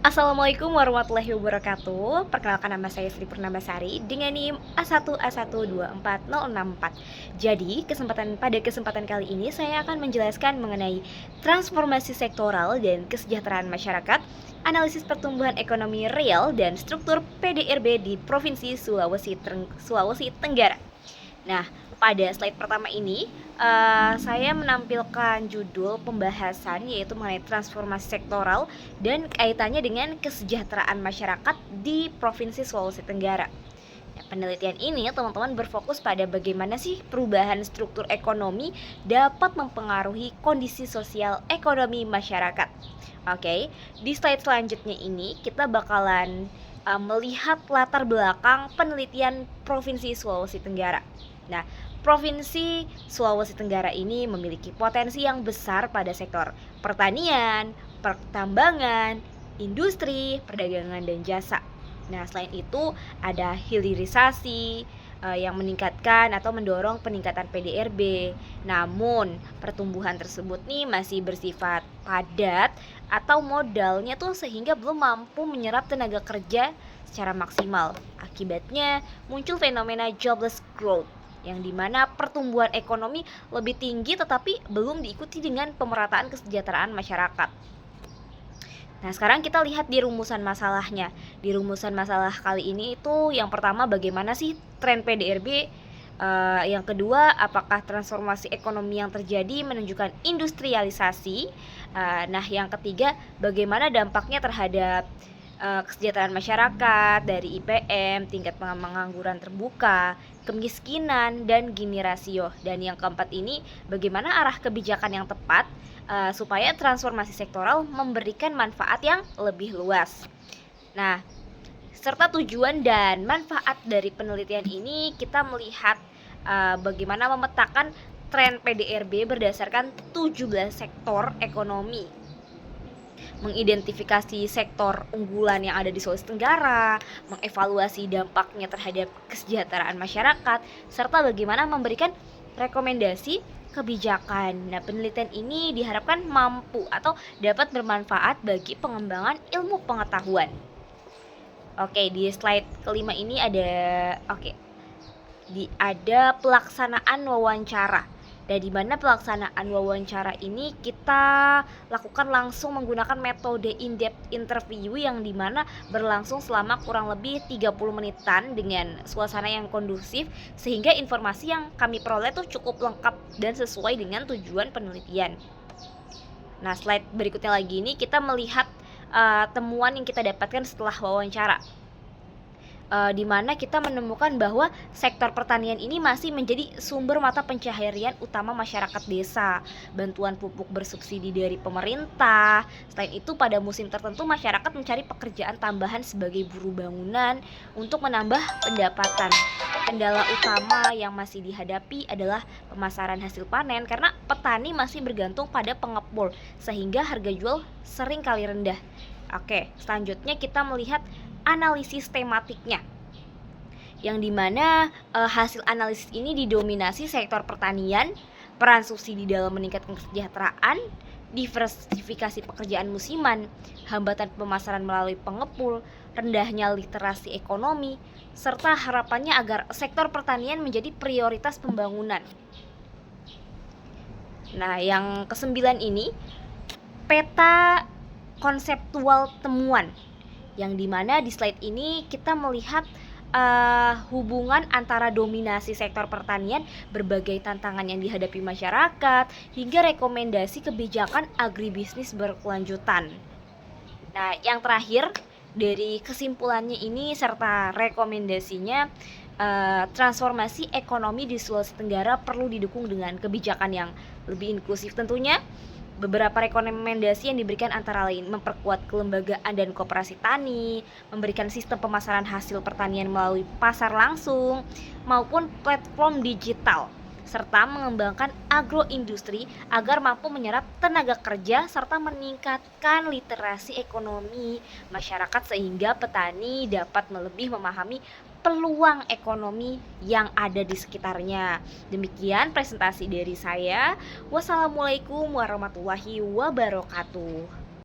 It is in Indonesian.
Assalamualaikum warahmatullahi wabarakatuh. Perkenalkan, nama saya Sri Purnamasari dengan NIM A1A1240064. Jadi, pada kesempatan kali ini saya akan menjelaskan mengenai transformasi sektoral dan kesejahteraan masyarakat, analisis pertumbuhan ekonomi real dan struktur PDRB di Provinsi Sulawesi Tenggara. Nah, pada slide pertama ini saya menampilkan judul pembahasan yaitu mengenai transformasi sektoral dan kaitannya dengan kesejahteraan masyarakat di Provinsi Sulawesi Tenggara. Nah, penelitian ini teman-teman berfokus pada bagaimana sih perubahan struktur ekonomi dapat mempengaruhi kondisi sosial ekonomi masyarakat. Oke, di slide selanjutnya ini kita bakalan melihat latar belakang penelitian Provinsi Sulawesi Tenggara. Nah, Provinsi Sulawesi Tenggara ini memiliki potensi yang besar pada sektor pertanian, pertambangan, industri, perdagangan, dan jasa. Nah, selain itu ada hilirisasi yang meningkatkan atau mendorong peningkatan PDRB. Namun, pertumbuhan tersebut nih masih bersifat padat atau modalnya tuh sehingga belum mampu menyerap tenaga kerja secara maksimal. Akibatnya muncul fenomena jobless growth yang dimana pertumbuhan ekonomi lebih tinggi tetapi belum diikuti dengan pemerataan kesejahteraan masyarakat. Nah, sekarang kita lihat di rumusan masalahnya. Di rumusan masalah kali ini itu yang pertama, bagaimana sih tren PDRB? Yang kedua, apakah transformasi ekonomi yang terjadi menunjukkan industrialisasi? Nah, yang ketiga, bagaimana dampaknya terhadap kesejahteraan masyarakat dari IPM, tingkat pengangguran terbuka, kemiskinan, dan Gini rasio. Dan yang keempat ini, bagaimana arah kebijakan yang tepat supaya transformasi sektoral memberikan manfaat yang lebih luas. Nah, serta tujuan dan manfaat dari penelitian ini, kita melihat bagaimana memetakan tren PDRB berdasarkan 17 sektor ekonomi, mengidentifikasi sektor unggulan yang ada di Sulawesi Tenggara, mengevaluasi dampaknya terhadap kesejahteraan masyarakat, serta bagaimana memberikan rekomendasi kebijakan. Nah, penelitian ini diharapkan mampu atau dapat bermanfaat bagi pengembangan ilmu pengetahuan. Oke, di slide kelima ini ada pelaksanaan wawancara. Dan di mana pelaksanaan wawancara ini kita lakukan langsung menggunakan metode in-depth interview yang dimana berlangsung selama kurang lebih 30 menitan dengan suasana yang kondusif, sehingga informasi yang kami peroleh tuh cukup lengkap dan sesuai dengan tujuan penelitian. Nah, slide berikutnya lagi ini kita melihat temuan yang kita dapatkan setelah wawancara. Di mana kita menemukan bahwa sektor pertanian ini masih menjadi sumber mata pencaharian utama masyarakat desa. Bantuan pupuk bersubsidi dari pemerintah. Selain itu, pada musim tertentu masyarakat mencari pekerjaan tambahan sebagai buruh bangunan untuk menambah pendapatan. Kendala utama yang masih dihadapi adalah pemasaran hasil panen karena petani masih bergantung pada pengepul sehingga harga jual sering kali rendah. Oke, selanjutnya kita melihat analisis tematiknya, yang dimana hasil analisis ini didominasi sektor pertanian, peran subsidi dalam meningkatkan kesejahteraan, diversifikasi pekerjaan musiman, hambatan pemasaran melalui pengepul, rendahnya literasi ekonomi, serta harapannya agar sektor pertanian menjadi prioritas pembangunan. Nah, yang kesembilan ini peta konseptual temuan, yang dimana di slide ini kita melihat hubungan antara dominasi sektor pertanian, berbagai tantangan yang dihadapi masyarakat, hingga rekomendasi kebijakan agribisnis berkelanjutan. Nah, yang terakhir dari kesimpulannya ini serta rekomendasinya, transformasi ekonomi di Sulawesi Tenggara perlu didukung dengan kebijakan yang lebih inklusif tentunya. Beberapa rekomendasi yang diberikan antara lain memperkuat kelembagaan dan koperasi tani, memberikan sistem pemasaran hasil pertanian melalui pasar langsung maupun platform digital, serta mengembangkan agroindustri agar mampu menyerap tenaga kerja serta meningkatkan literasi ekonomi masyarakat sehingga petani dapat lebih memahami peluang ekonomi yang ada di sekitarnya. Demikian presentasi dari saya. Wassalamualaikum warahmatullahi wabarakatuh.